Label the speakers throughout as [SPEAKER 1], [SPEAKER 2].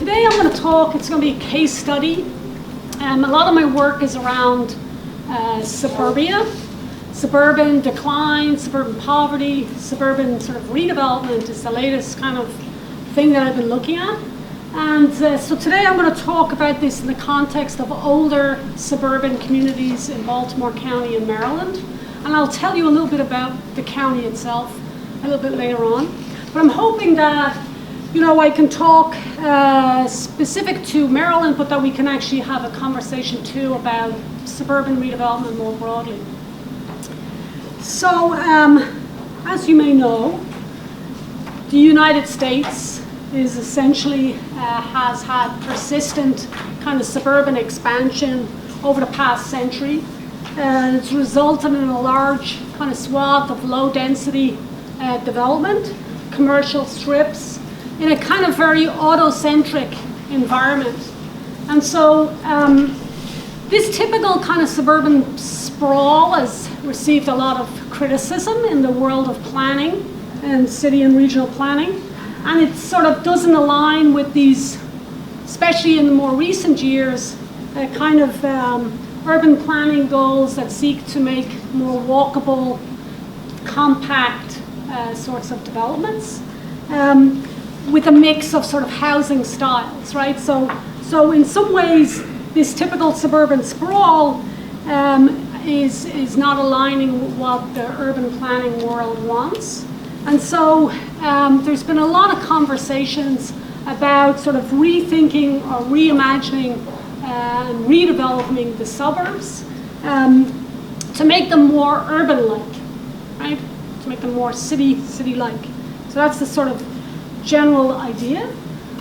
[SPEAKER 1] today I'm going to talk, it's going to be a case study. A lot of my work is around suburbia, suburban decline, suburban poverty, suburban sort of redevelopment is the latest kind of thing that I've been looking at. And so today I'm going to talk about this in the context of older suburban communities in Baltimore County in Maryland. And I'll tell you a little bit about the county itself a little bit later on. But I'm hoping that, I can talk specific to Maryland, but that we can actually have a conversation too about suburban redevelopment more broadly. So, as you may know, the United States is essentially has had persistent kind of suburban expansion over the past century. It's resulted in a large kind of swath of low density development, commercial strips, in a kind of very auto-centric environment. And so this typical kind of suburban sprawl has received a lot of criticism in the world of planning and city and regional planning. And it sort of doesn't align with these, especially in the more recent years, kind of urban planning goals that seek to make more walkable, compact sorts of developments. With a mix of sort of housing styles, right? So in some ways, this typical suburban sprawl is not aligning with what the urban planning world wants. And so there's been a lot of conversations about sort of rethinking or reimagining and redeveloping the suburbs to make them more urban-like, right? To make them more city-like. So that's the sort of general idea.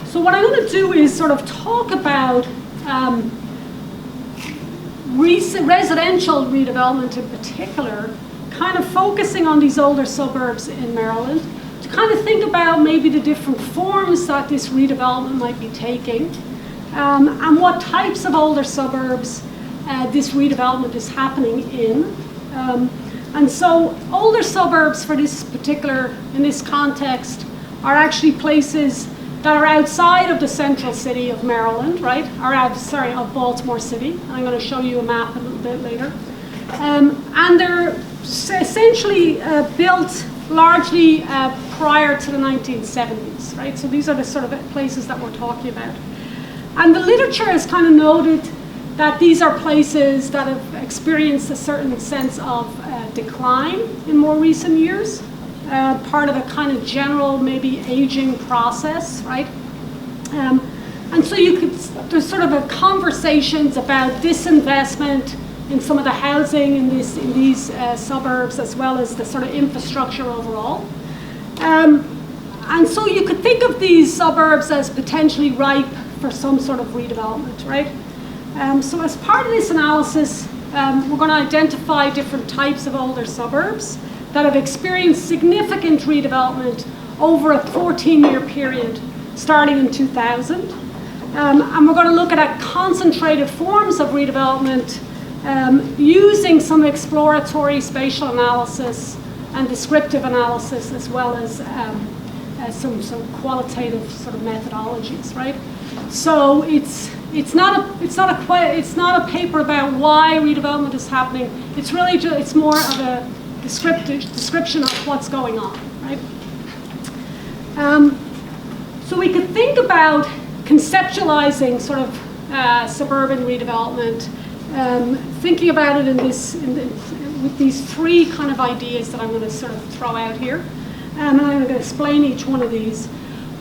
[SPEAKER 1] So what I'm going to do is sort of talk about residential redevelopment in particular, kind of focusing on these older suburbs in Maryland, to kind of think about maybe the different forms that this redevelopment might be taking, and what types of older suburbs this redevelopment is happening in. And so older suburbs for this particular, in this context, are actually places that are outside of the central city of Maryland, right? Of Baltimore City. And I'm going to show you a map a little bit later. And they're essentially built largely prior to the 1970s, right? So these are the sort of places that we're talking about. And the literature has kind of noted that these are places that have experienced a certain sense of decline in more recent years. Part of a kind of general, maybe aging process, right? And so there's sort of a conversations about disinvestment in some of the housing in these suburbs, as well as the sort of infrastructure overall. And so you could think of these suburbs as potentially ripe for some sort of redevelopment, right? So as part of this analysis, we're going to identify different types of older suburbs that have experienced significant redevelopment over a 14-year period, starting in 2000. And we're going to look at concentrated forms of redevelopment using some exploratory spatial analysis and descriptive analysis, as well as some qualitative sort of methodologies, right? So it's not a paper about why redevelopment is happening. It's really it's more of a description of what's going on, right? So we could think about conceptualizing sort of suburban redevelopment, thinking about it with these three kind of ideas that I'm going to sort of throw out here, and I'm going to explain each one of these.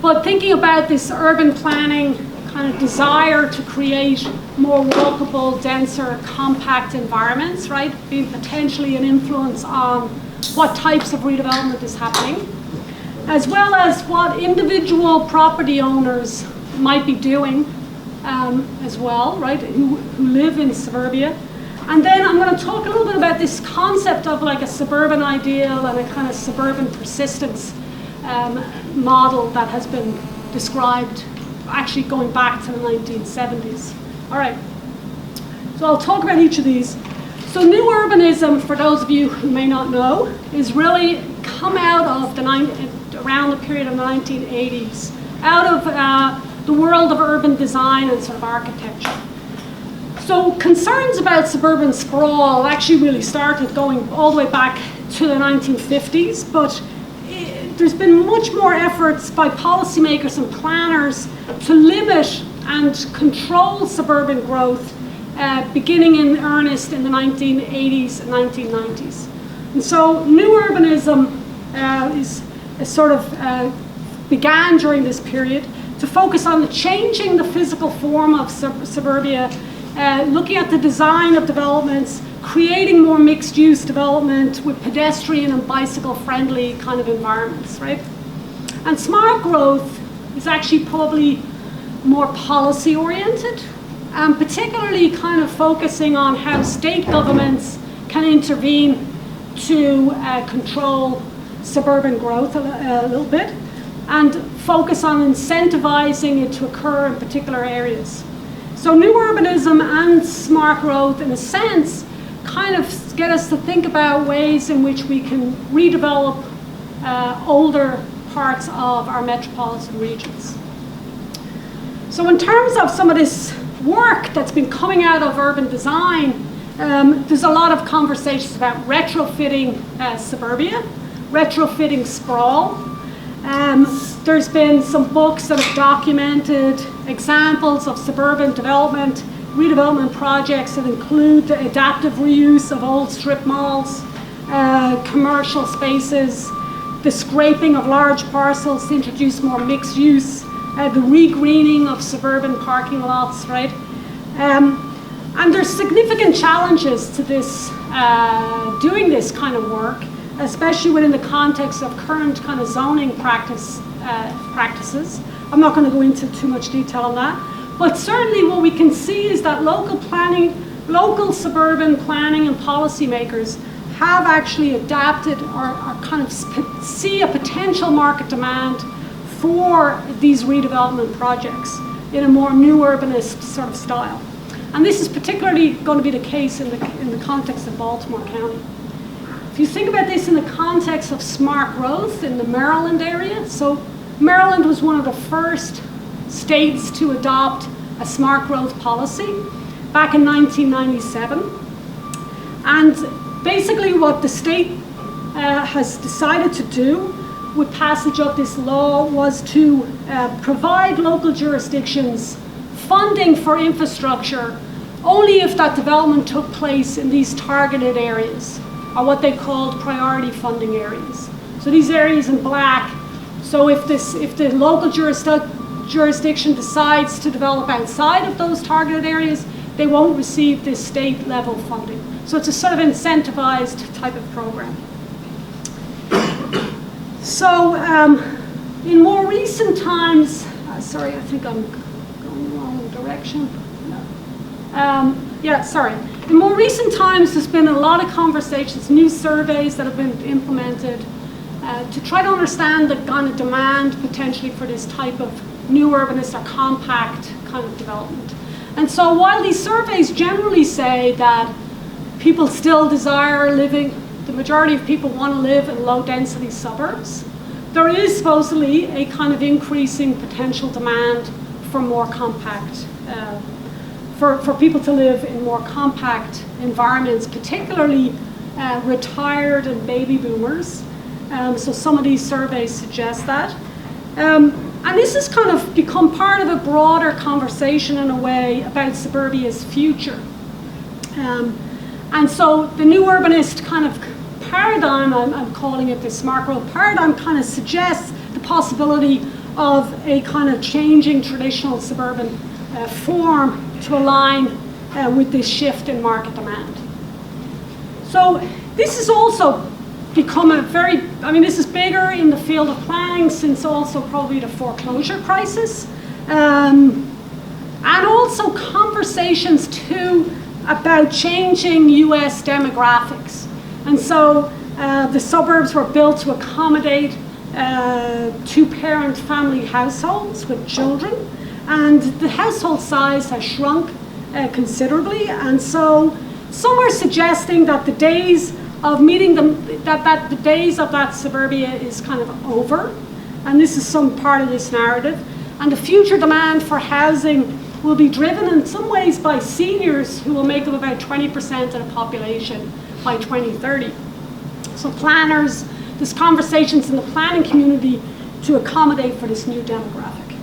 [SPEAKER 1] But thinking about this urban planning kind of desire to create more walkable, denser, compact environments, right? Being potentially an influence on what types of redevelopment is happening, as well as what individual property owners might be doing as well, right? Who live in suburbia. And then I'm going to talk a little bit about this concept of like a suburban ideal and a kind of suburban persistence model that has been described actually going back to the 1970s. All right, so I'll talk about each of these. So new urbanism, for those of you who may not know, is really come out of around the period of the 1980s, out of the world of urban design and sort of architecture. So concerns about suburban sprawl actually really started going all the way back to the 1950s, but there's been much more efforts by policymakers and planners to limit and control suburban growth beginning in earnest in the 1980s and 1990s. And so new urbanism began during this period to focus on changing the physical form of suburbia, looking at the design of developments, creating more mixed-use development with pedestrian and bicycle-friendly kind of environments, right? And smart growth is actually probably more policy-oriented, particularly kind of focusing on how state governments can intervene to control suburban growth a little bit, and focus on incentivizing it to occur in particular areas. So new urbanism and smart growth, in a sense, kind of get us to think about ways in which we can redevelop older parts of our metropolitan regions. So in terms of some of this work that's been coming out of urban design, there's a lot of conversations about retrofitting suburbia, retrofitting sprawl. There's been some books that have documented examples of suburban development, redevelopment projects that include the adaptive reuse of old strip malls, commercial spaces, the scraping of large parcels to introduce more mixed use, the regreening of suburban parking lots, right? And there's significant challenges to this, doing this kind of work, especially within the context of current kind of zoning practices. I'm not going to go into too much detail on that, but certainly what we can see is that local suburban planning and policymakers have actually adapted or kind of see a potential market demand for these redevelopment projects in a more new urbanist sort of style. And this is particularly going to be the case in the context of Baltimore County. If you think about this in the context of smart growth in the Maryland area, so Maryland was one of the first states to adopt a smart growth policy back in 1997. And basically what the state has decided to do with passage of this law was to provide local jurisdictions funding for infrastructure only if that development took place in these targeted areas, or what they called priority funding areas. So these areas in black, so if the local jurisdiction decides to develop outside of those targeted areas, they won't receive this state level funding. So it's a sort of incentivized type of program. So in more recent times, sorry, I think I'm going the wrong direction. In more recent times, there's been a lot of conversations, new surveys that have been implemented to try to understand the kind of demand potentially for this type of new urbanist or compact kind of development. And so while these surveys generally say that people still desire living, the majority of people want to live in low density suburbs, there is supposedly a kind of increasing potential demand for more compact, for people to live in more compact environments, particularly retired and baby boomers. So some of these surveys suggest that. And this has kind of become part of a broader conversation in a way about suburbia's future. And so the new urbanist kind of paradigm, I'm calling it the smart growth paradigm, kind of suggests the possibility of a kind of changing traditional suburban form to align with this shift in market demand. So this has also become this is bigger in the field of planning since also probably the foreclosure crisis. And also conversations too about changing US demographics. And so the suburbs were built to accommodate two-parent family households with children, and the household size has shrunk considerably. And so some are suggesting that the days of meeting them, that the days of that suburbia is kind of over, and this is some part of this narrative. And the future demand for housing will be driven in some ways by seniors who will make up about 20% of the population by 2030. So planners, there's conversations in the planning community to accommodate for this new demographic.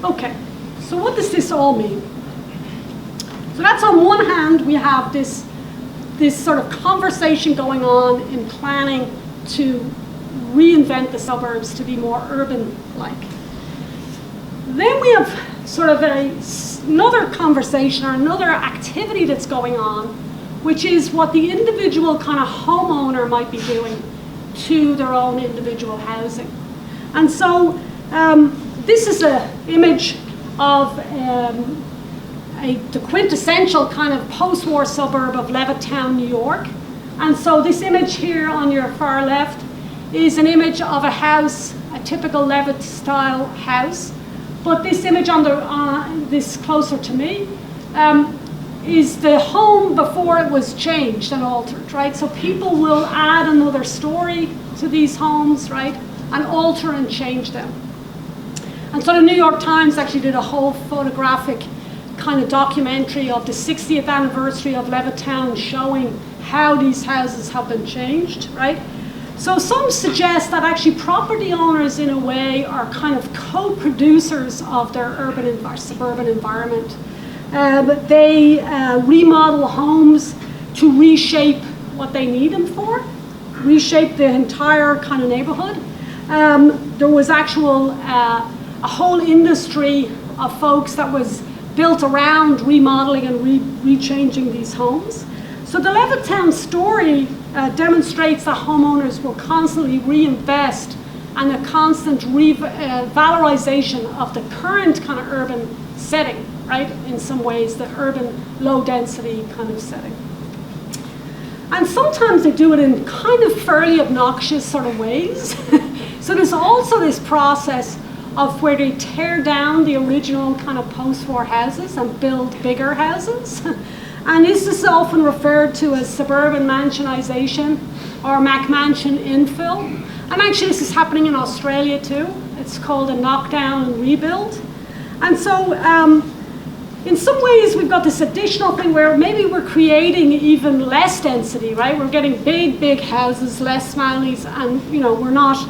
[SPEAKER 1] Okay, so what does this all mean? So that's on one hand, we have this sort of conversation going on in planning to reinvent the suburbs to be more urban-like. Then we have sort of another conversation or another activity that's going on, which is what the individual kind of homeowner might be doing to their own individual housing. And so this is an image of the quintessential kind of post-war suburb of Levittown, New York. And so this image here on your far left is an image of a house, a typical Levitt-style house. But this image on this closer to me is the home before it was changed and altered, right? So people will add another story to these homes, right? And alter and change them. And so the New York Times actually did a whole photographic kind of documentary of the 60th anniversary of Levittown showing how these houses have been changed, right? So some suggest that actually property owners in a way are kind of co-producers of their urban or suburban environment. They remodel homes to reshape what they need them for, reshape the entire kind of neighborhood. There was a whole industry of folks that was built around remodeling and rechanging these homes. So the Levittown story demonstrates that homeowners will constantly reinvest and a constant valorization of the current kind of urban setting, right? In some ways, the urban low density kind of setting. And sometimes they do it in kind of fairly obnoxious sort of ways. So there's also this process of where they tear down the original kind of post-war houses and build bigger houses. And this is often referred to as suburban mansionization or McMansion infill. And actually this is happening in Australia too. It's called a Knockdown Rebuild. And so in some ways we've got this additional thing where maybe we're creating even less density, right? We're getting big houses, less families, and you know, we're not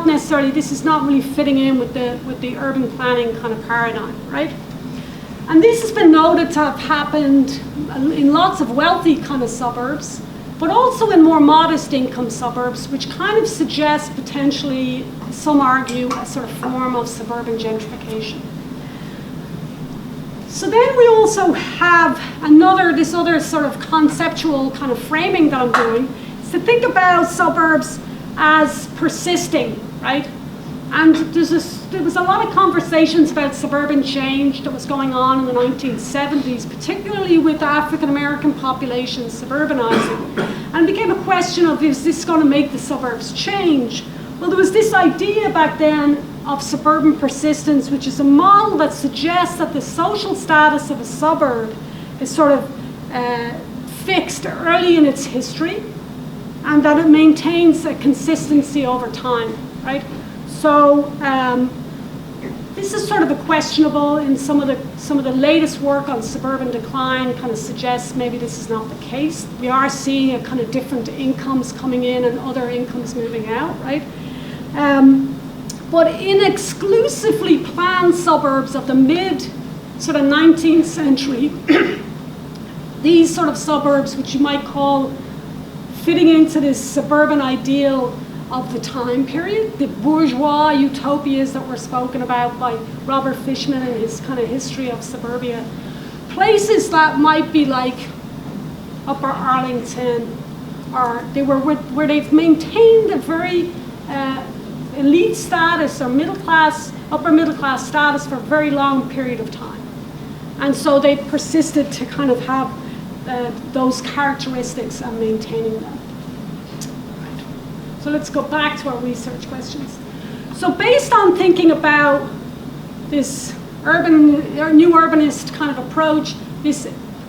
[SPEAKER 1] necessarily, this is not really fitting in with the urban planning kind of paradigm, right? And this has been noted to have happened in lots of wealthy kind of suburbs, but also in more modest income suburbs, which kind of suggests potentially, some argue, a sort of form of suburban gentrification. So then we also have this other sort of conceptual kind of framing that I'm doing, is to think about suburbs as persisting, right? And there was a lot of conversations about suburban change that was going on in the 1970s, particularly with African American populations suburbanizing. And it became a question of, is this going to make the suburbs change? Well, there was this idea back then of suburban persistence, which is a model that suggests that the social status of a suburb is sort of fixed early in its history, and that it maintains a consistency over time, right? So this is sort of a questionable in some of the latest work on suburban decline kind of suggests maybe this is not the case. We are seeing a kind of different incomes coming in and other incomes moving out, right? But in exclusively planned suburbs of the mid sort of 19th century, these sort of suburbs, which you might call fitting into this suburban ideal of the time period, the bourgeois utopias that were spoken about by Robert Fishman in his kind of history of suburbia. Places that might be like Upper Arlington, or where they've maintained a very elite status or upper middle class status for a very long period of time. And so they persisted to kind of have those characteristics and maintaining them. Right. So let's go back to our research questions. So based on thinking about this new urbanist kind of approach, this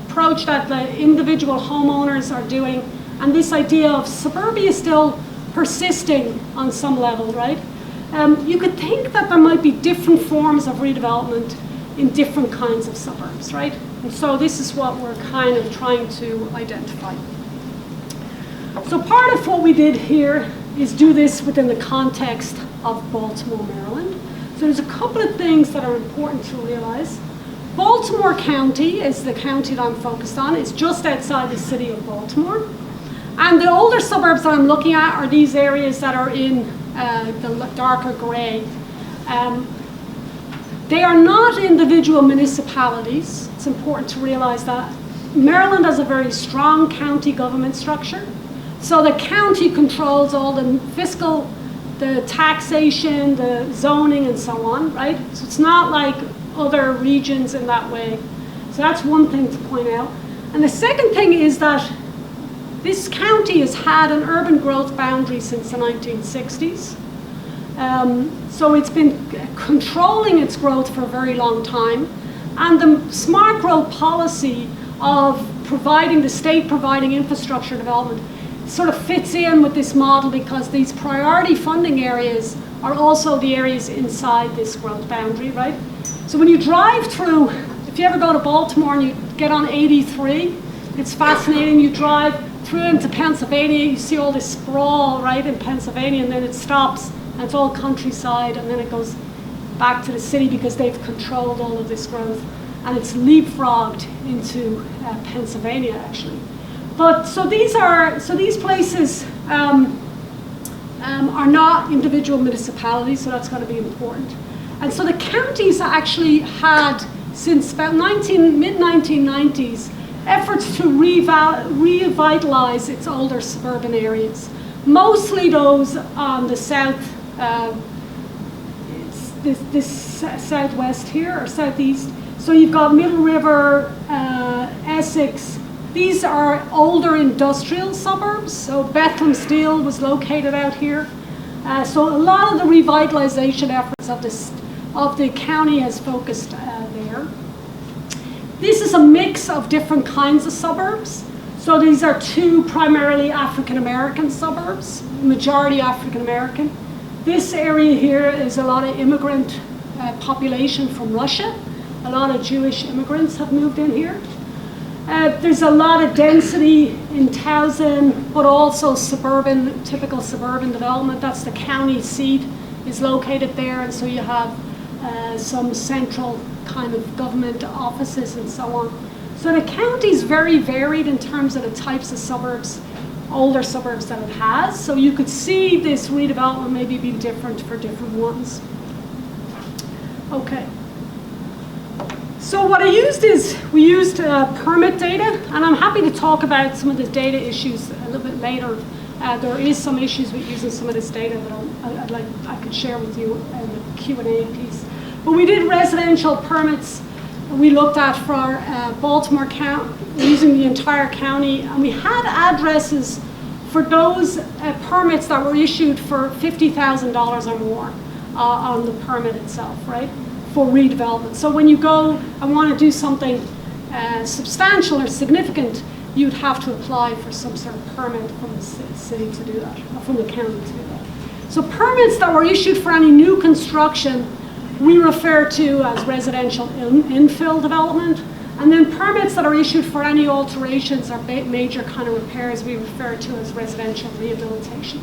[SPEAKER 1] approach that the individual homeowners are doing, and this idea of suburbia still persisting on some level, right? you could think that there might be different forms of redevelopment in different kinds of suburbs, right? And so this is what we're kind of trying to identify. So part of what we did here is do this within the context of Baltimore, Maryland. So there's a couple of things that are important to realize. Baltimore County is the county that I'm focused on. It's just outside the city of Baltimore. And the older suburbs that I'm looking at are these areas that are in the darker gray. They are not individual municipalities. It's important to realize that. Maryland has a very strong county government structure. So the county controls all the fiscal, the taxation, the zoning, and so on, right? So it's not like other regions in that way. So that's one thing to point out. And the second thing is that this county has had an urban growth boundary since the 1960s. So it's been controlling its growth for a very long time. And the smart growth policy of the state providing infrastructure development sort of fits in with this model because these priority funding areas are also the areas inside this growth boundary, right? So when you drive through, if you ever go to Baltimore and you get on 83, it's fascinating. You drive through into Pennsylvania, you see all this sprawl, right, in Pennsylvania, and then it stops, and it's all countryside, and then it goes back to the city because they've controlled all of this growth, and it's leapfrogged into Pennsylvania, actually. But so these places are not individual municipalities, so that's going to be important. And so the counties actually had, since about mid-1990s, efforts to revitalize its older suburban areas. Mostly those on the south, this southwest here, or southeast. So you've got Middle River, Essex. These are older industrial suburbs. So Bethlehem Steel was located out here. So a lot of the revitalization efforts of the county has focused there. This is a mix of different kinds of suburbs. So these are two primarily African-American suburbs, majority African-American. This area here is a lot of immigrant population from Russia. A lot of Jewish immigrants have moved in here. There's a lot of density in Towson, but also typical suburban development. That's the county seat is located there, and so you have some central kind of government offices and so on. So the county is very varied in terms of the types of suburbs, older suburbs that it has. So you could see this redevelopment maybe be different for different ones. Okay. So what we used permit data, and I'm happy to talk about some of the data issues a little bit later. There is some issues with using some of this data that I could share with you in the Q&A piece. But we did residential permits we looked at for Baltimore County, using the entire county, and we had addresses for those permits that were issued for $50,000 or more on the permit itself, right, for redevelopment. So when you go and want to do something substantial or significant, you'd have to apply for some sort of permit from the city to do that, or from the county to do that. So permits that were issued for any new construction, we refer to as residential infill development. And then permits that are issued for any alterations or major kind of repairs, we refer to as residential rehabilitation.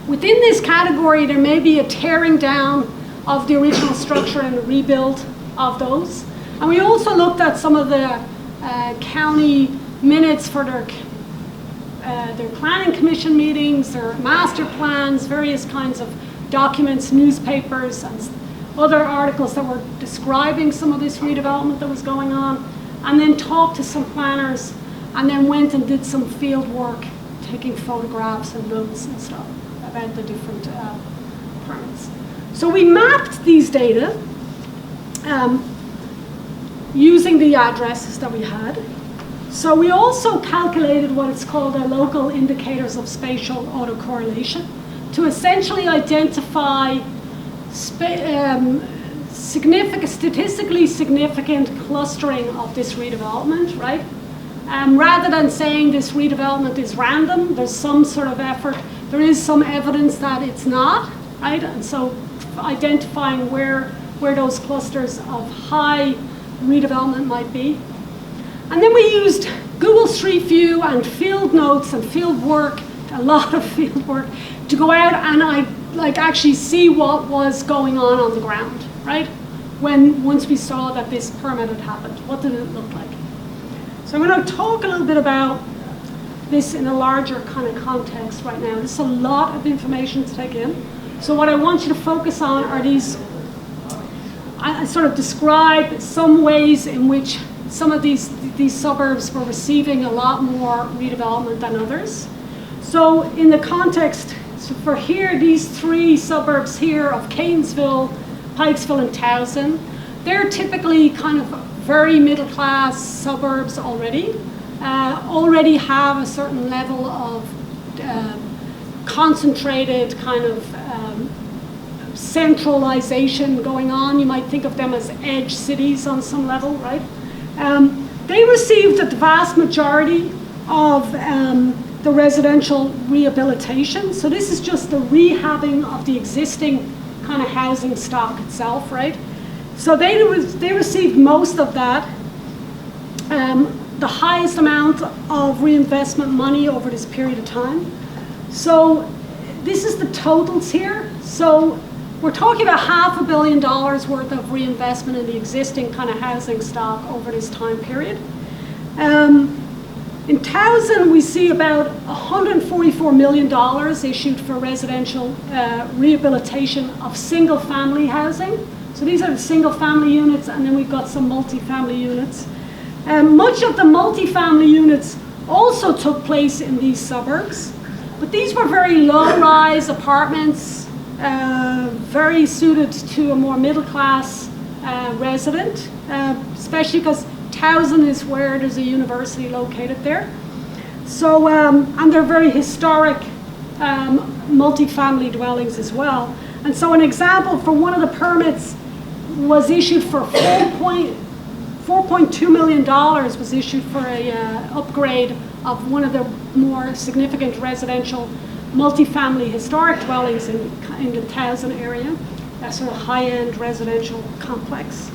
[SPEAKER 1] Within this category, there may be a tearing down of the original structure and a rebuild of those. And we also looked at some of the county minutes for their planning commission meetings, their master plans, various kinds of documents, newspapers, and other articles that were describing some of this redevelopment that was going on, and then talked to some planners, and then went and did some field work, taking photographs and notes and stuff about the different permits. So we mapped these data using the addresses that we had. So we also calculated what is called a local indicators of spatial autocorrelation to essentially identify statistically significant clustering of this redevelopment, right? Rather than saying this redevelopment is random, there's some sort of effort, there is some evidence that it's not. right? And so identifying where those clusters of high redevelopment might be. And then we used Google Street View and field notes and field work, a lot of field work, to go out and actually see what was going on the ground, right? Once we saw that this permit had happened, what did it look like? So I'm going to talk a little bit about this in a larger kind of context right now. This is a lot of information to take in. So what I want you to focus on are these, I sort of describe some ways in which some of these suburbs were receiving a lot more redevelopment than others. So in the context, so for here, these three suburbs here of Catonsville, Pikesville, and Towson, they're typically kind of very middle-class suburbs already. Already have a certain level of concentrated kind of centralization going on. You might think of them as edge cities on some level, right? They received the vast majority of the residential rehabilitation. So this is just the rehabbing of the existing kind of housing stock itself, right? So they received most of that. The highest amount of reinvestment money over this period of time. So this is the totals here. So we're talking about $500 million worth of reinvestment in the existing kind of housing stock over this time period. In Towson, we see about $144 million issued for residential rehabilitation of single-family housing. So these are the single-family units, and then we've got some multi-family units. Much of the multifamily units also took place in these suburbs, but these were very low-rise apartments, very suited to a more middle-class resident, especially because Towson is where there's a university located there. So, and they're very historic multifamily dwellings as well. And so an example for one of the permits was issued for $4.2 million was issued for a upgrade of one of the more significant residential multifamily historic dwellings in the Towson area, a sort of high-end residential complex.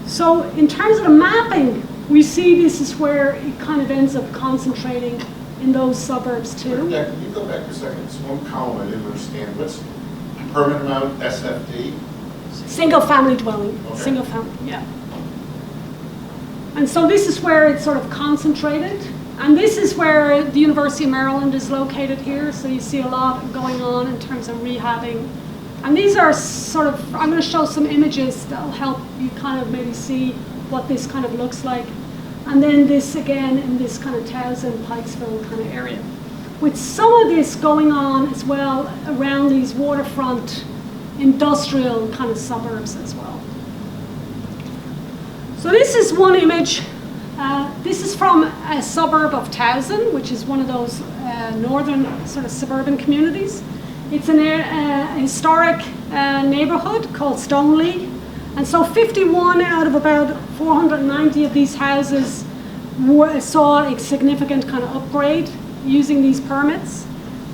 [SPEAKER 1] So in terms of the mapping, we see this is where it kind of ends up concentrating in those suburbs too.
[SPEAKER 2] Yeah, can you go back a second? It's one column I didn't understand. What's permit amount, SFD?
[SPEAKER 1] Single family dwelling,
[SPEAKER 2] Okay.
[SPEAKER 1] Single family, yeah. And so this is where it's sort of concentrated. And this is where the University of Maryland is located here. So you see a lot going on in terms of rehabbing. And these are sort of, I'm going to show some images that will help you kind of maybe see what this kind of looks like. And then this again in this kind of Towson, Pikesville kind of area. With some of this going on as well around these waterfront industrial kind of suburbs as well. So this is one image. This is from a suburb of Towson, which is one of those northern sort of suburban communities. It's an historic neighborhood called Stoneleigh. And so 51 out of about 490 of these houses saw a significant kind of upgrade using these permits.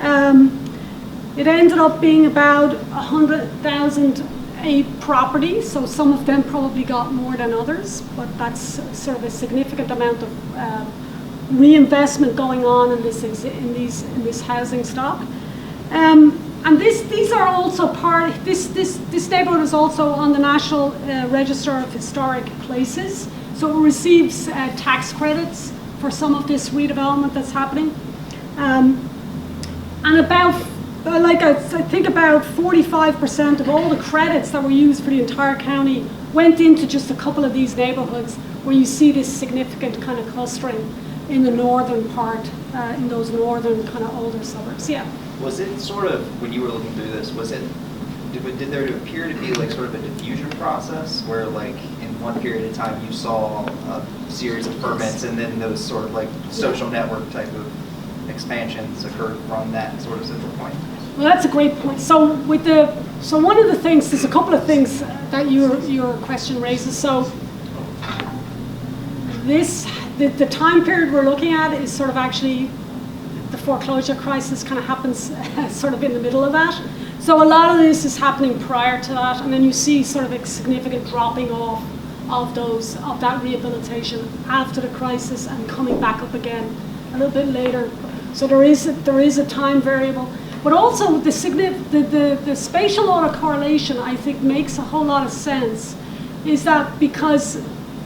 [SPEAKER 1] It ended up being about 100,000 a property, so some of them probably got more than others, but that's sort of a significant amount of reinvestment going on in this housing stock. And these are also part. This neighborhood is also on the National Register of Historic Places, so it receives tax credits for some of this redevelopment that's happening. And about, I think about 45% of all the credits that were used for the entire county went into just a couple of these neighborhoods where you see this significant kind of clustering in the northern part, in those northern kind of older suburbs. Yeah.
[SPEAKER 3] Was it sort of, when you were looking through this, did there appear to be like sort of a diffusion process where like in one period of time you saw a series of permits and then those sort of like social network type of expansions occurred from that sort of central point?
[SPEAKER 1] Well, that's a great point. So one of the things, there's a couple of things that your question raises. So the time period we're looking at is sort of actually the foreclosure crisis kind of happens sort of in the middle of that. So So a lot of this is happening prior to that, and then you see sort of a significant dropping off of that rehabilitation after the crisis and coming back up again a little bit later. So there is a time variable, but also the spatial autocorrelation, I think, makes a whole lot of sense. Is that because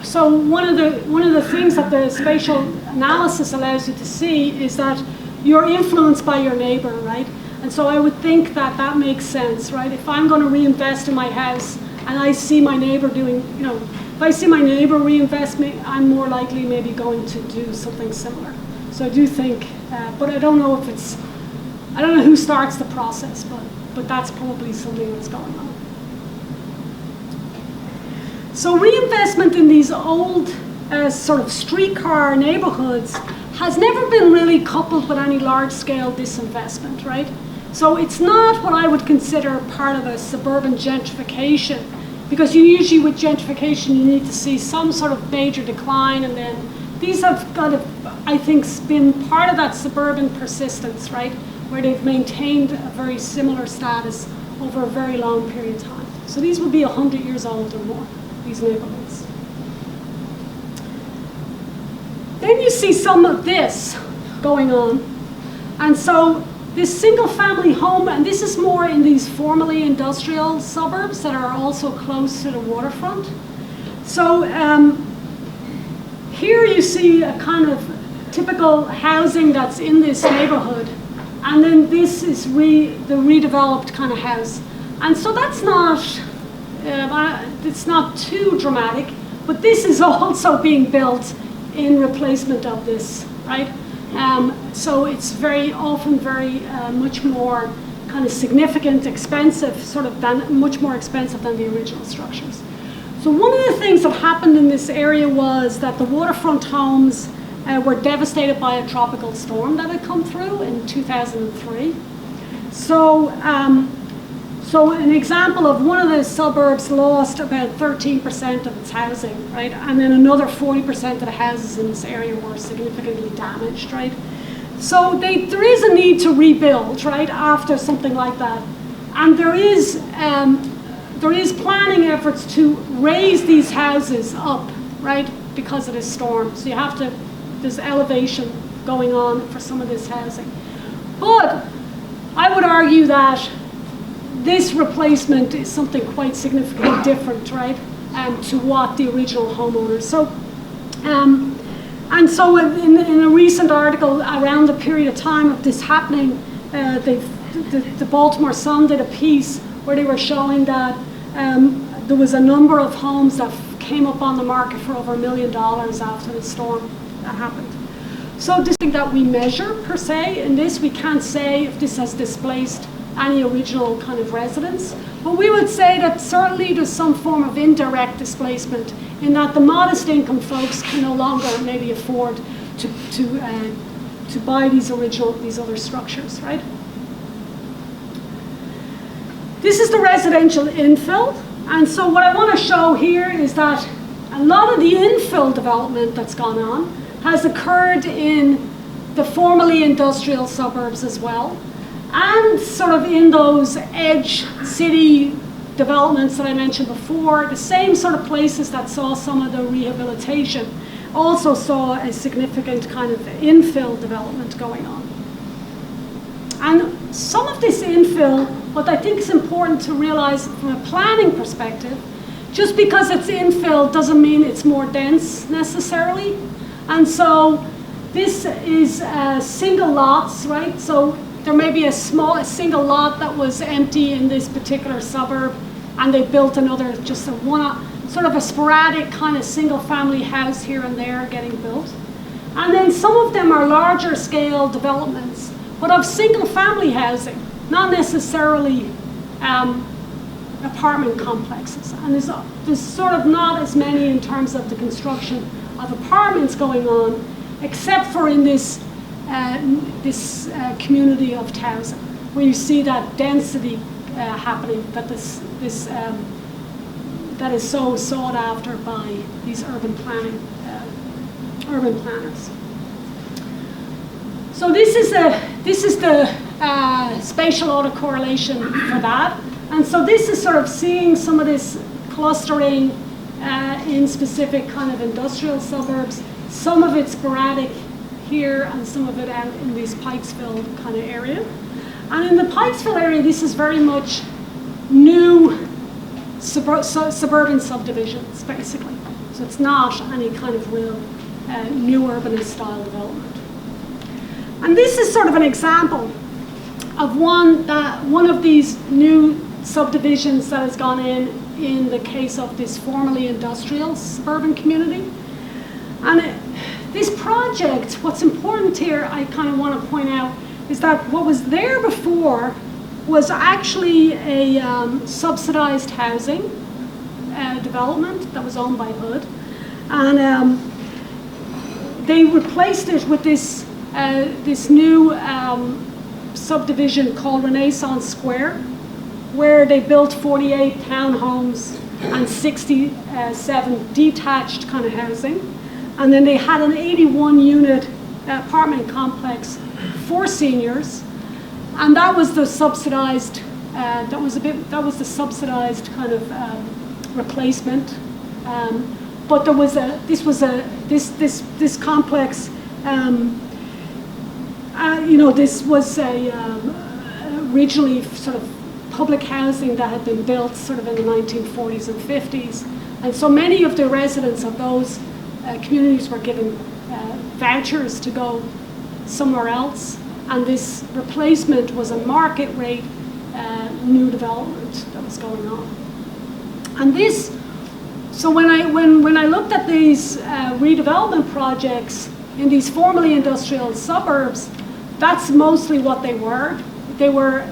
[SPEAKER 1] one of the things that the spatial analysis allows you to see is that you're influenced by your neighbor, right? And so I would think that that makes sense, right? If I'm going to reinvest in my house and I see my neighbor doing, if I see my neighbor reinvest, I'm more likely maybe going to do something similar. So I do think, but I don't know if I don't know who starts the process, but that's probably something that's going on. So reinvestment in these old sort of streetcar neighborhoods has never been really coupled with any large-scale disinvestment, right? So it's not what I would consider part of a suburban gentrification, because usually with gentrification you need to see some sort of major decline, and then these have kind of, I think, been part of that suburban persistence, right? Where they've maintained a very similar status over a very long period of time. So these would be 100 years old or more, these neighborhoods. Then you see some of this going on. And so this single family home, and this is more in these formerly industrial suburbs that are also close to the waterfront. So here you see a kind of typical housing that's in this neighborhood. And then this is the redeveloped kind of house. And so that's not, it's not too dramatic, but this is also being built in replacement of this, right? So it's very often very much more kind of significant, expensive, much more expensive than the original structures. So one of the things that happened in this area was that the waterfront homes were devastated by a tropical storm that had come through in 2003. So an example of one of the suburbs lost about 13% of its housing, right? And then another 40% of the houses in this area were significantly damaged, right? So there is a need to rebuild, right, after something like that. And there is planning efforts to raise these houses up, right, because of this storm. So there's elevation going on for some of this housing. But I would argue that this replacement is something quite significantly different, right, to what the original homeowners. So, and so in a recent article around the period of time of this happening, the Baltimore Sun did a piece where they were showing that there was a number of homes that came up on the market for over $1 million after the storm that happened. So this thing that we measure per se, in this we can't say if this has displaced any original kind of residents, but we would say that certainly there's some form of indirect displacement in that the modest income folks can no longer maybe afford to buy these other structures, right? This is the residential infill, and so what I want to show here is that a lot of the infill development that's gone on has occurred in the formerly industrial suburbs as well, and sort of in those edge city developments that I mentioned before, the same sort of places that saw some of the rehabilitation also saw a significant kind of infill development going on. And some of this infill, what I think is important to realize from a planning perspective, just because it's infill doesn't mean it's more dense necessarily. And so this is single lots, right? So there may be a single lot that was empty in this particular suburb, and they built another, just sort of a sporadic kind of single family house here and there getting built. And then some of them are larger scale developments, but of single family housing, not necessarily apartment complexes. And there's sort of not as many in terms of the construction of apartments going on, except for in this community of Towson, where you see that density happening, that that is so sought after by these urban planners. So this is the spatial autocorrelation for that. And so this is sort of seeing some of this clustering in specific kind of industrial suburbs. Some of it's sporadic here and some of it out in this Pikesville kind of area. And in the Pikesville area, this is very much new suburban subdivisions, basically. So it's not any kind of real new urbanist style development. And this is sort of an example of one of these new subdivisions that has gone in the case of this formerly industrial suburban community. And this project, what's important here, I kind of want to point out, is that what was there before was actually a subsidized housing development that was owned by Hood. And they replaced it with this new subdivision called Renaissance Square, where they built 48 townhomes and 67 detached kind of housing. And then they had an 81 unit apartment complex for seniors. And that was the subsidized, that was the subsidized kind of replacement. But there was this complex, this was originally sort of public housing that had been built sort of in the 1940s and 50s. And so many of the residents of those communities were given vouchers to go somewhere else. And this replacement was a market rate new development that was going on. And this, so when I looked at these redevelopment projects in these formerly industrial suburbs, that's mostly what they were. They were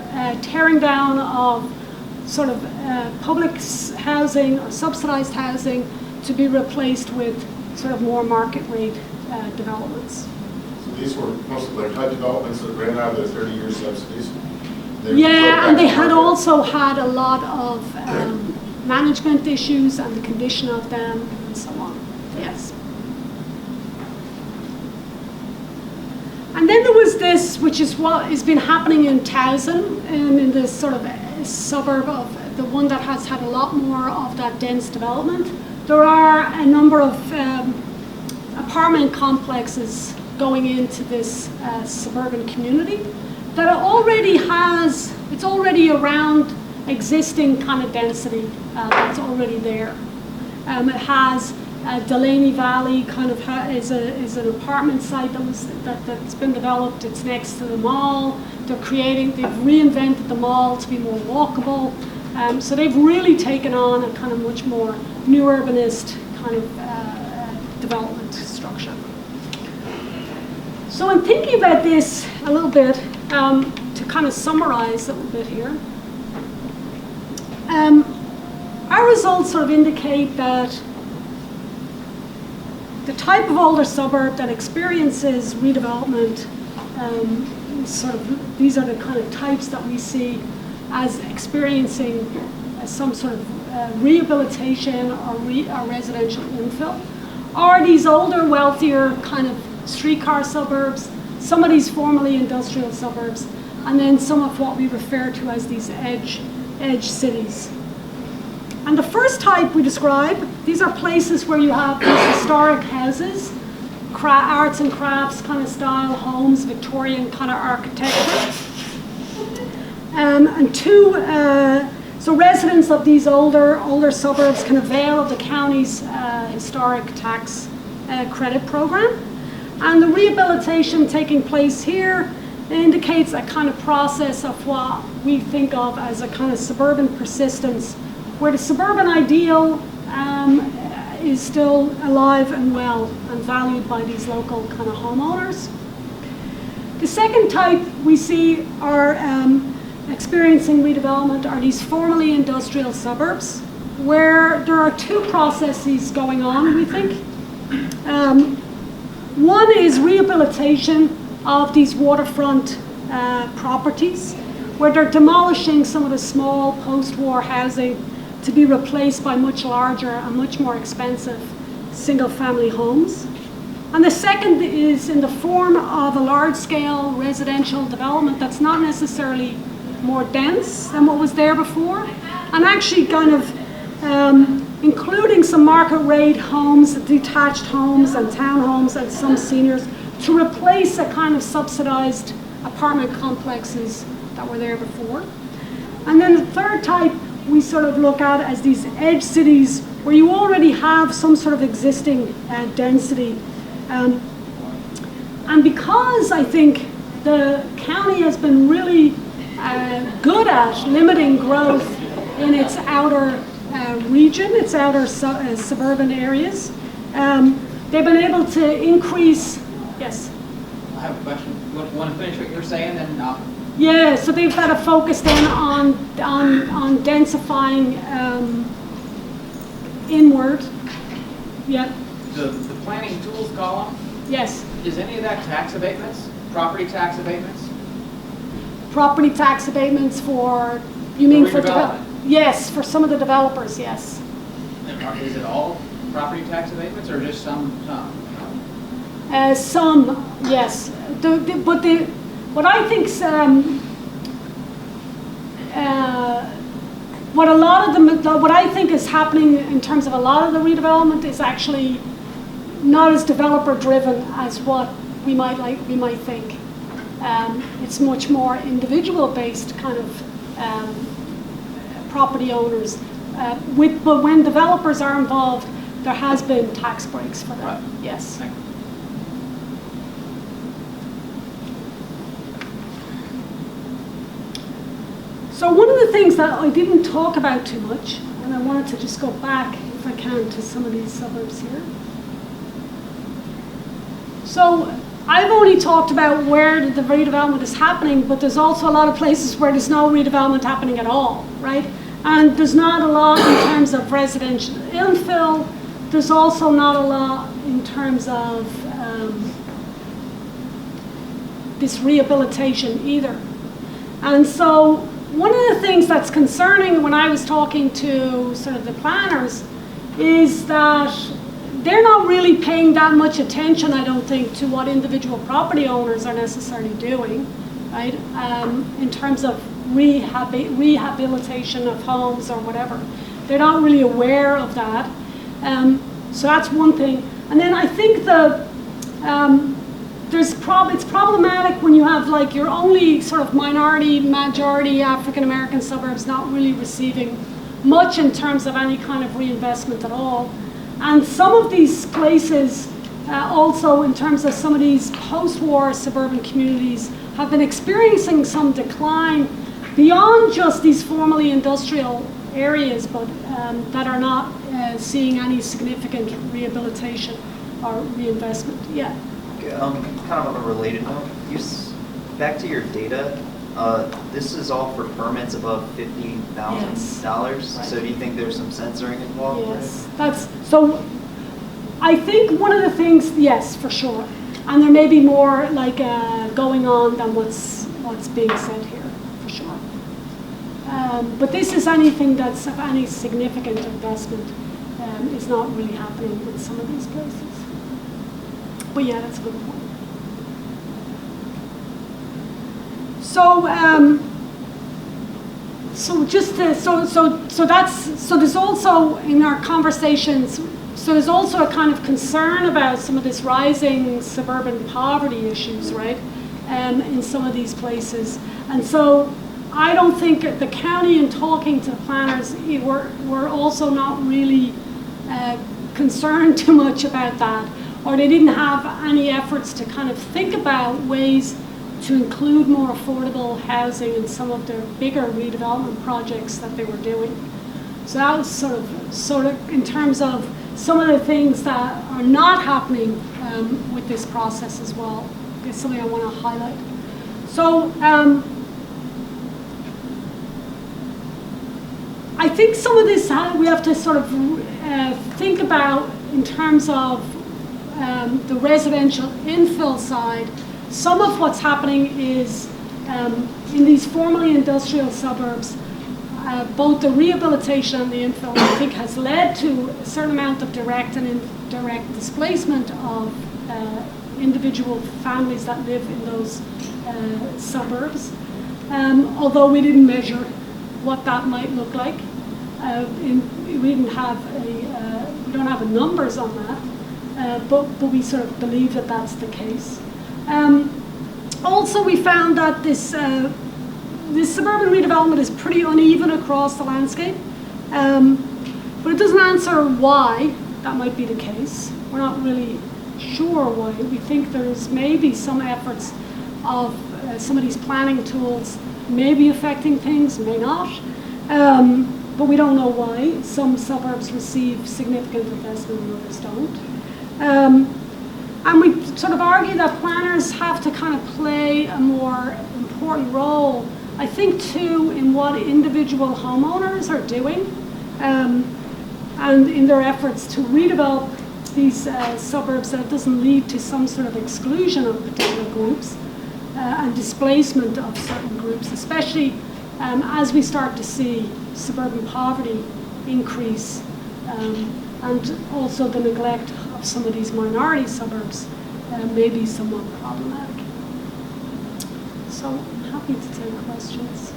[SPEAKER 1] tearing down of sort of public housing or subsidized housing to be replaced with sort of more market rate developments.
[SPEAKER 2] So these were mostly like HUD developments that ran out of their 30-year subsidies?
[SPEAKER 1] Yeah, and they had also had a lot of management issues and the condition of them and so on, yes. And then there was this, which is what has been happening in Towson, in this sort of suburb of the one that has had a lot more of that dense development. There are a number of apartment complexes going into this suburban community that already has, it's already around existing kind of density that's already there. It has Delaney Valley kind of is an apartment site that's been developed. It's next to the mall. They've reinvented the mall to be more walkable. So they've really taken on a kind of much more new urbanist kind of development structure. So in thinking about this a little bit, to kind of summarize a little bit here, our results sort of indicate that the type of older suburb that experiences redevelopment, these are the kind of types that we see as experiencing some sort of rehabilitation or residential infill, are these older, wealthier kind of streetcar suburbs, some of these formerly industrial suburbs, and then some of what we refer to as these edge cities. And the first type we describe, these are places where you have these historic houses, arts and crafts kind of style homes, Victorian kind of architecture. So residents of these older suburbs can avail of the county's historic tax credit program. And the rehabilitation taking place here indicates a kind of process of what we think of as a kind of suburban persistence, where the suburban ideal is still alive and well and valued by these local kind of homeowners. The second type we see are experiencing redevelopment are these formerly industrial suburbs, where there are two processes going on, we think. One is rehabilitation of these waterfront properties, where they're demolishing some of the small post-war housing to be replaced by much larger and much more expensive single-family homes. And the second is in the form of a large-scale residential development that's not necessarily more dense than what was there before, and actually kind of including some market rate homes, detached homes and townhomes and some seniors to replace a kind of subsidized apartment complexes that were there before. And then the third type we sort of look at as these edge cities where you already have some sort of existing density. And because I think the county has been really good at limiting growth in its outer region, its outer suburban areas, they've been able to increase, yes?
[SPEAKER 4] I have a question. You want to finish what you're saying, then
[SPEAKER 1] Yeah, so they've had a focus then on densifying inward. Yeah.
[SPEAKER 4] The planning tools column,
[SPEAKER 1] Yes.
[SPEAKER 4] is any of that tax abatements, property tax abatements?
[SPEAKER 1] Property tax abatements for, you mean for
[SPEAKER 4] redevelopment?
[SPEAKER 1] Yes, for some of the developers, yes.
[SPEAKER 4] Is it all property tax abatements or just some?
[SPEAKER 1] Some, yes. What I think's what I think is happening in terms of a lot of the redevelopment is actually not as developer driven as what we might think. It's much more individual based kind of property owners. But when developers are involved, there has been tax breaks for them.
[SPEAKER 4] Right.
[SPEAKER 1] Yes.
[SPEAKER 4] Thank you.
[SPEAKER 1] So one of the things that I didn't talk about too much, and I wanted to just go back, if I can, to some of these suburbs here. So I've only talked about where the redevelopment is happening, but there's also a lot of places where there's no redevelopment happening at all, right? And there's not a lot in terms of residential infill. There's also not a lot in terms of this rehabilitation either. And so one of the things that's concerning when I was talking to sort of the planners is that they're not really paying that much attention, I don't think, to what individual property owners are necessarily doing, right? In terms of rehabilitation of homes or whatever. They're not really aware of that. So that's one thing. And then I think it's problematic when you have like your only sort of majority African American suburbs not really receiving much in terms of any kind of reinvestment at all. And some of these places also in terms of some of these post-war suburban communities have been experiencing some decline beyond just these formerly industrial areas, but that are not seeing any significant rehabilitation or reinvestment. Yeah.
[SPEAKER 3] Kind of on a related note, back to your data, this is all for permits above $50,000.
[SPEAKER 1] Yes.
[SPEAKER 3] Right. So do you think there's some censoring involved?
[SPEAKER 1] Yes, so I think one of the things, yes, for sure. And there may be more like going on than what's being said here, for sure. But this is anything that's of any significant investment is not really happening in some of these places. But yeah, that's a good point. So, so there's also in our conversations. So there's also a kind of concern about some of this rising suburban poverty issues, right? In some of these places, and so I don't think the county, in talking to the planners, were also not really concerned too much about that. Or they didn't have any efforts to kind of think about ways to include more affordable housing in some of their bigger redevelopment projects that they were doing. So that was sort of in terms of some of the things that are not happening with this process as well. It's something I want to highlight. So I think some of this we have to sort of think about in terms of the residential infill side. Some of what's happening is in these formerly industrial suburbs, both the rehabilitation and the infill, I think, has led to a certain amount of direct and indirect displacement of individual families that live in those suburbs. Although we didn't measure what that might look like. We don't have numbers on that, but we sort of believe that that's the case. Also, we found that this suburban redevelopment is pretty uneven across the landscape, but it doesn't answer why that might be the case. We're not really sure why. We think there's maybe some efforts of some of these planning tools may be affecting things, may not, but we don't know why. Some suburbs receive significant investment and others don't. And we sort of argue that planners have to kind of play a more important role, I think, too, in what individual homeowners are doing and in their efforts to redevelop these suburbs, that it doesn't lead to some sort of exclusion of particular groups and displacement of certain groups, especially as we start to see suburban poverty increase and also the neglect of some of these minority suburbs may be somewhat problematic. So I'm happy to take questions.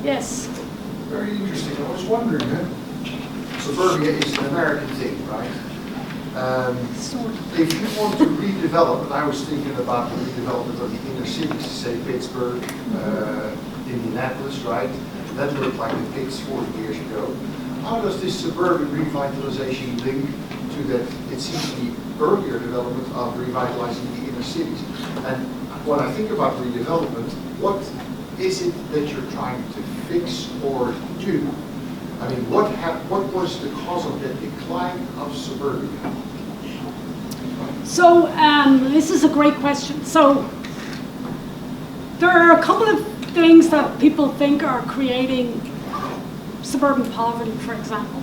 [SPEAKER 1] Yes?
[SPEAKER 5] Very interesting. I was wondering, suburbia is an American thing, right?
[SPEAKER 1] Sort of.
[SPEAKER 5] If you want to redevelop, and I was thinking about the redevelopment of the inner cities, say Pittsburgh, Indianapolis, right? That looked like the pigs 40 years ago. How does this suburban revitalization link to that? It seems to be earlier development of revitalizing the inner cities. And when I think about redevelopment, what is it that you're trying to fix or do? I mean, what was the cause of that decline of suburbia?
[SPEAKER 1] So this is a great question. So there are a couple of things that people think are creating suburban poverty, for example.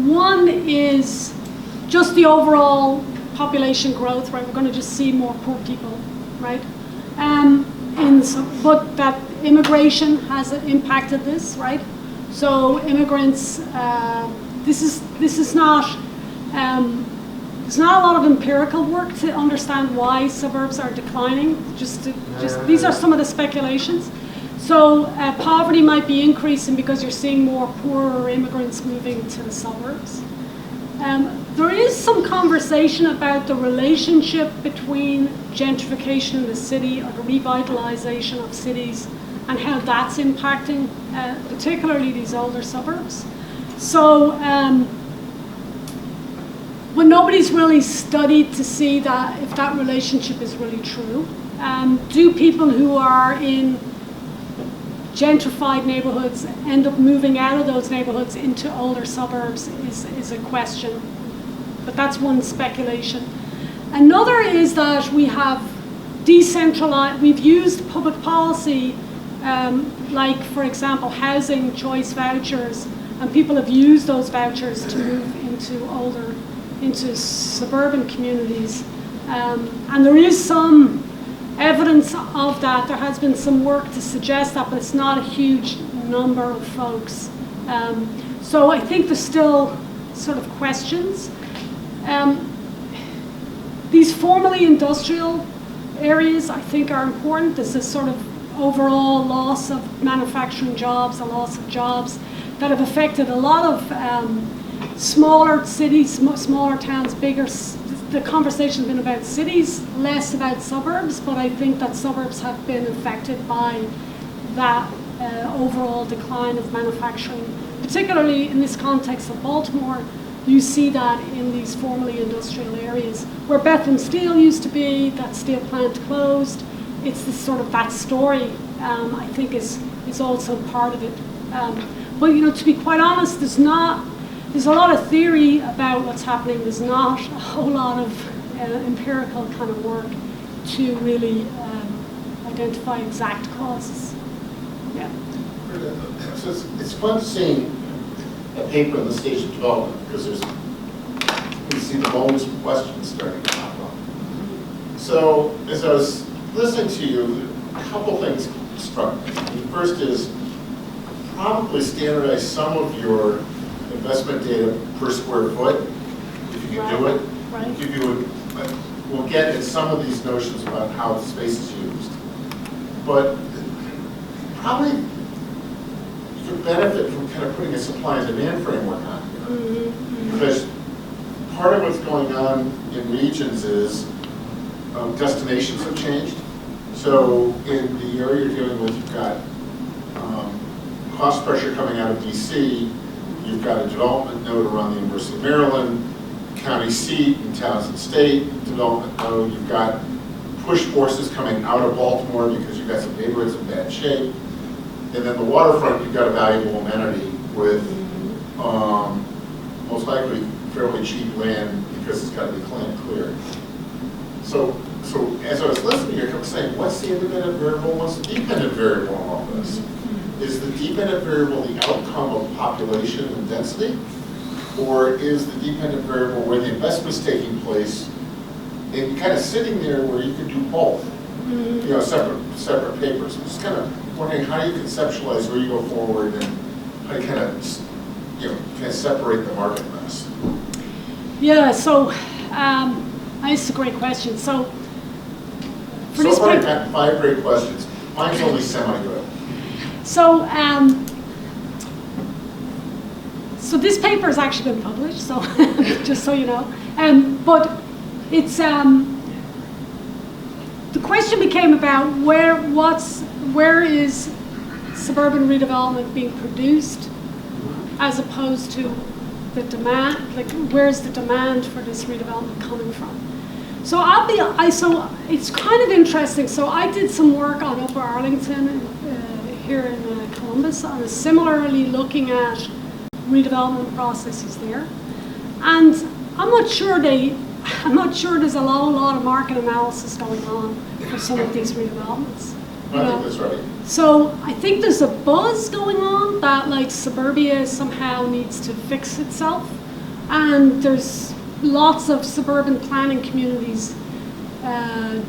[SPEAKER 1] One is just the overall population growth, right? We're going to just see more poor people, right? But that immigration has impacted this, right? So immigrants, there's not a lot of empirical work to understand why suburbs are declining. These are some of the speculations. So poverty might be increasing because you're seeing more poorer immigrants moving to the suburbs. There is some conversation about the relationship between gentrification in the city or the revitalization of cities and how that's impacting particularly these older suburbs. So, but nobody's really studied to see that if that relationship is really true. Do people who are in gentrified neighborhoods end up moving out of those neighborhoods into older suburbs is a question, but that's one speculation. Another is that we have decentralized, we've used public policy, like for example housing choice vouchers, and people have used those vouchers to move into suburban communities, and there is some evidence of that. There has been some work to suggest that, but it's not a huge number of folks. So I think there's still sort of questions. These formerly industrial areas, I think, are important. There's this sort of overall loss of manufacturing jobs, a loss of jobs that have affected a lot of smaller cities, smaller towns, bigger. The conversation's been about cities, less about suburbs, but I think that suburbs have been affected by that overall decline of manufacturing, particularly in this context of Baltimore. You see that in these formerly industrial areas where Bethlehem Steel used to be. That steel plant closed. It's this sort of that story, I think, is also part of it. But to be quite honest, there's a lot of theory about what's happening. There's not a whole lot of empirical kind of work to really identify exact causes. Yeah.
[SPEAKER 2] So it's fun seeing a paper in the stage of development because you see the moments of questions starting to pop up. So as I was listening to you, a couple things struck me. The first is probably standardize some of your investment data per square foot, if you can do it,
[SPEAKER 1] Right.
[SPEAKER 2] give you we'll get at some of these notions about how space is used. But probably you could benefit from kind of putting a supply and demand framework on here. Because part of what's going on in regions is destinations have changed. So in the area you're dealing with, you've got cost pressure coming out of DC. You've got a development node around the University of Maryland, county seat in Townsend State, development node. You've got push forces coming out of Baltimore because you've got some neighborhoods in bad shape. And then the waterfront, you've got a valuable amenity with most likely fairly cheap land because it's got to be cleared. So as I was listening, you're saying, what's the independent variable, what's the dependent variable in all this? Is the dependent variable the outcome of population and density? Or is the dependent variable where the investment's taking place and kind of sitting there where you could do both? You know, separate papers. I'm just kind of wondering how you conceptualize where you go forward and how you kind of separate the market mess.
[SPEAKER 1] Yeah, so that's a great question. So for
[SPEAKER 2] So
[SPEAKER 1] this
[SPEAKER 2] far,
[SPEAKER 1] paper,
[SPEAKER 2] you've got 5 great questions. Mine's only semi-good.
[SPEAKER 1] so so this paper has actually been published. So just so you know, but it's the question became about where is suburban redevelopment being produced as opposed to the demand, like where's the demand for this redevelopment coming from? So so it's kind of interesting. So I did some work on Upper Arlington here in Columbus, and similarly looking at redevelopment processes there. And I'm not sure there's a lot of market analysis going on for some of these redevelopments.
[SPEAKER 2] I think that's right.
[SPEAKER 1] So I think there's a buzz going on that like suburbia somehow needs to fix itself, and there's lots of suburban planning communities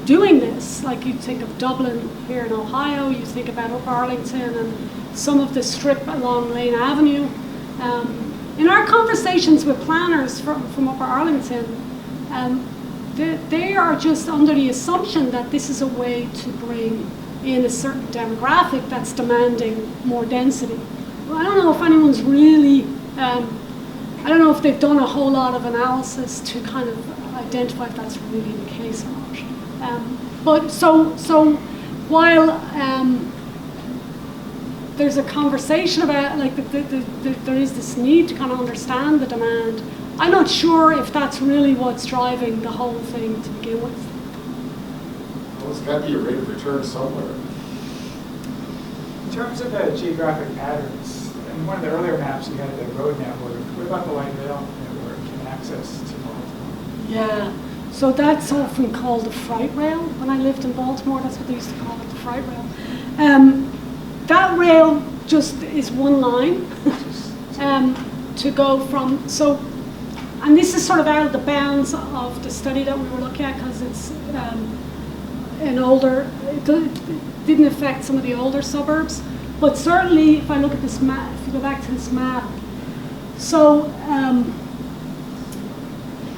[SPEAKER 1] doing this. Like you think of Dublin here in Ohio, you think about Upper Arlington and some of the strip along Lane Avenue. In our conversations with planners from Upper Arlington, they are just under the assumption that this is a way to bring in a certain demographic that's demanding more density. Well, I don't know if anyone's really, I don't know if they've done a whole lot of analysis to kind of identify if that's really the case or not. But so while there's a conversation about like there is this need to kind of understand the demand, I'm not sure if that's really what's driving the whole thing to begin with.
[SPEAKER 2] Well, it's got to be a rate of return somewhere.
[SPEAKER 6] In terms of the geographic patterns, in one of the earlier maps you had the road network. What about the light rail network and access to Baltimore?
[SPEAKER 1] Yeah, so that's often called the freight rail. When I lived in Baltimore, that's what they used to call it, the freight rail. That rail just is one line to go from, and this is sort of out of the bounds of the study that we were looking at because it's an older, it didn't affect some of the older suburbs, but certainly if I look at this map, if you go back to this map, so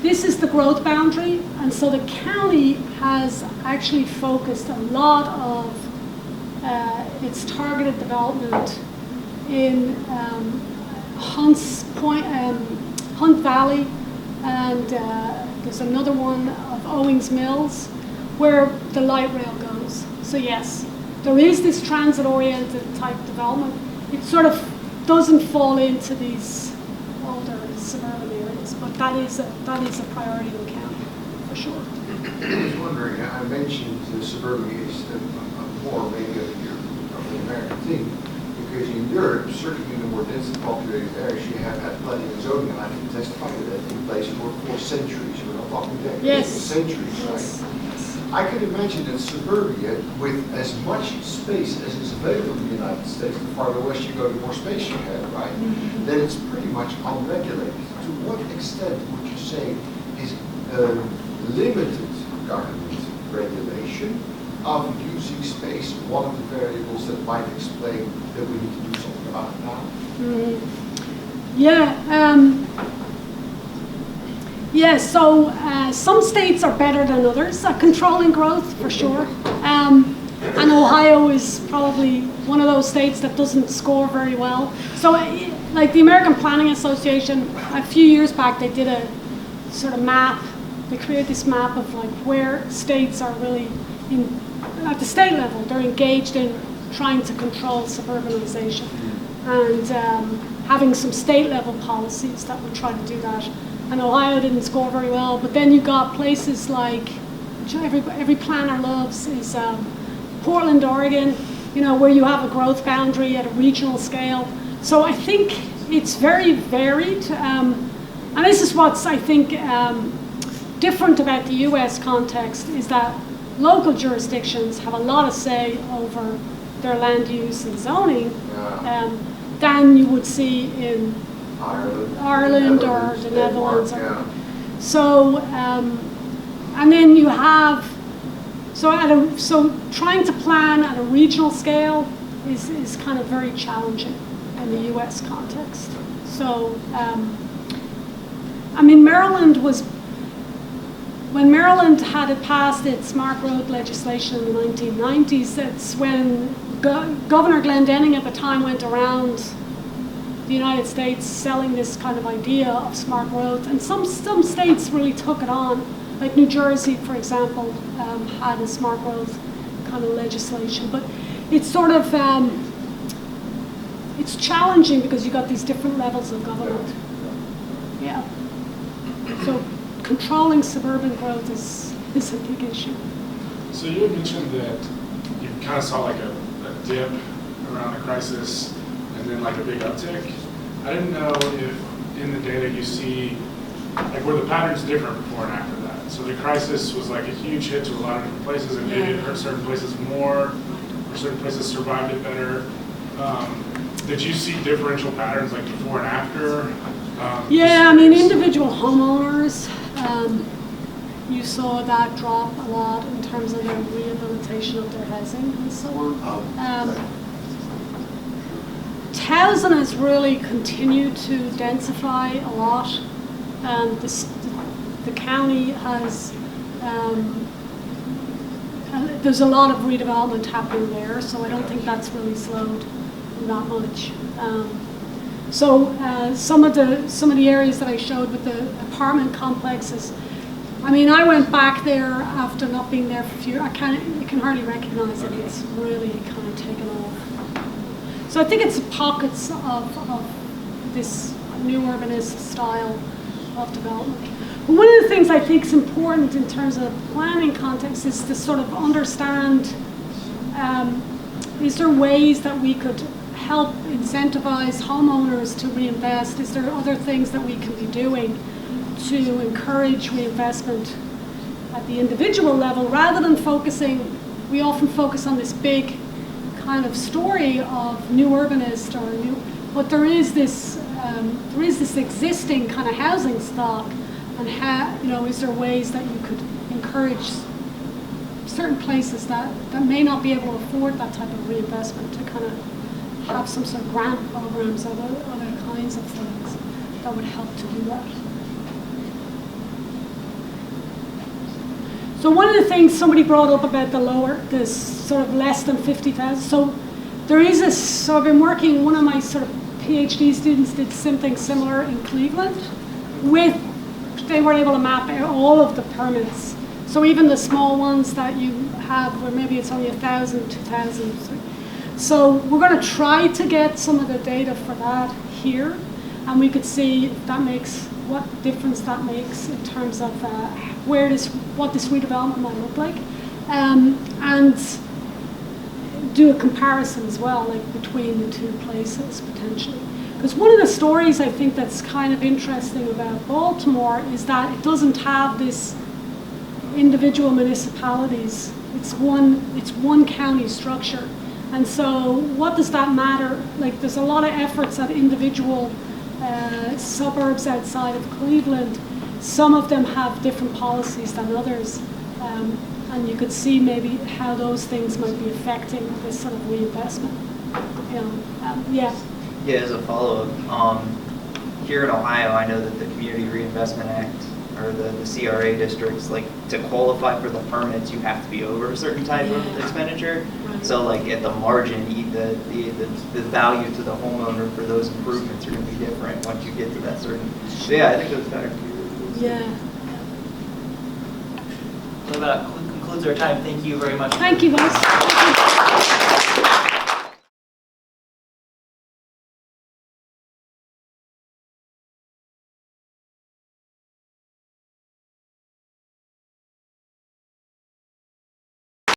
[SPEAKER 1] this is the growth boundary, and so the county has actually focused a lot of its targeted development in Hunt's Point, Hunt Valley, and there's another one of Owings Mills where the light rail goes. So yes, there is this transit-oriented type development. It sort of doesn't fall into these older suburban areas, but that is a priority in the county for sure.
[SPEAKER 5] I was wondering, I mentioned the suburban is more maybe of the American thing, because in Europe, certainly in the more densely populated areas, you have had planning and zoning, and I can testify to that in place for centuries. We're not talking decades,
[SPEAKER 1] yes.
[SPEAKER 5] Centuries,
[SPEAKER 1] yes.
[SPEAKER 5] right? I can imagine that suburbia, with as much space as is available in the United States, the farther west you go, the more space you have, right?
[SPEAKER 1] Mm-hmm.
[SPEAKER 5] Then it's pretty much unregulated. To what extent would you say is limited government regulation of using space one of the variables that might explain that we need to do something about it now?
[SPEAKER 1] Yeah. Yeah, so some states are better than others at controlling growth, for sure. And Ohio is probably one of those states that doesn't score very well. So, like the American Planning Association, a few years back, they did a sort of map. They created this map of like where states are really, at the state level, they're engaged in trying to control suburbanization. And having some state level policies that would try to do that. And Ohio didn't score very well, but then you got places like, which every planner loves, is Portland, Oregon, you know, where you have a growth boundary at a regional scale. So I think it's very varied. And this is what's, I think, different about the US context, is that local jurisdictions have a lot of say over their land use and zoning than you would see in Ireland or the Netherlands. So, and then you have, so trying to plan at a regional scale is kind of very challenging in the US context. So, I mean, Maryland was, when Maryland had it passed its smart road legislation in the 1990s, that's when Governor Glendenning at the time went around the United States selling this kind of idea of smart roads, and some states really took it on. Like New Jersey, for example, had a smart road kind of legislation, but it's sort of it's challenging because you got these different levels of government. Yeah. So controlling suburban growth is a big issue.
[SPEAKER 7] So you had mentioned that you kind of saw like a dip around the crisis and then like a big uptick. I didn't know if in the data you see like were the patterns different before and after that. So the crisis was like a huge hit to a lot of different places, and maybe it hurt certain places more, or certain places survived it better. Did you see differential patterns like before and after?
[SPEAKER 1] Yeah, I mean, individual homeowners, you saw that drop a lot in terms of their rehabilitation of their housing and so on. Housing has really continued to densify a lot. The county has, there's a lot of redevelopment happening there, so I don't think that's really slowed that much. So some of the areas that I showed with the apartment complexes, I mean, I went back there after not being there for a few years. You can hardly recognize it. It's really kind of taken off. So I think it's pockets of this new urbanist style of development. But one of the things I think is important in terms of planning context is to sort of understand, is there ways that we could help incentivize homeowners to reinvest? Is there other things that we can be doing to encourage reinvestment at the individual level, rather than we often focus on this big kind of story of new urbanist but there is this existing kind of housing stock, and is there ways that you could encourage certain places that may not be able to afford that type of reinvestment to kind of have some sort of grant programs or other kinds of things that would help to do that. So one of the things somebody brought up about this sort of less than 50,000. So there is so I've been working, one of my sort of PhD students did something similar in Cleveland they were able to map out all of the permits. So even the small ones that you have where maybe it's only 1,000, 2,000. So we're going to try to get some of the data for that here, and we could see if that what difference that makes in terms of what this redevelopment might look like, and do a comparison as well, like between the two places potentially. Because one of the stories I think that's kind of interesting about Baltimore is that it doesn't have this individual municipalities. It's one county structure. And so what does that matter? Like there's a lot of efforts at individual suburbs outside of Cleveland. Some of them have different policies than others. And you could see maybe how those things might be affecting this sort of reinvestment. Yeah.
[SPEAKER 3] Yeah, as a follow-up, here in Ohio, I know that the Community Reinvestment Act or the CRA districts, like to qualify for the permits, you have to be over a certain type of
[SPEAKER 1] Yeah.
[SPEAKER 3] expenditure.
[SPEAKER 1] Right.
[SPEAKER 3] So like at the margin, the value to the homeowner for those improvements are going to be different once you get to that certain. So yeah, I think that's better.
[SPEAKER 1] Yeah.
[SPEAKER 8] Well, that concludes our time. Thank you very much.
[SPEAKER 1] Thank you, guys.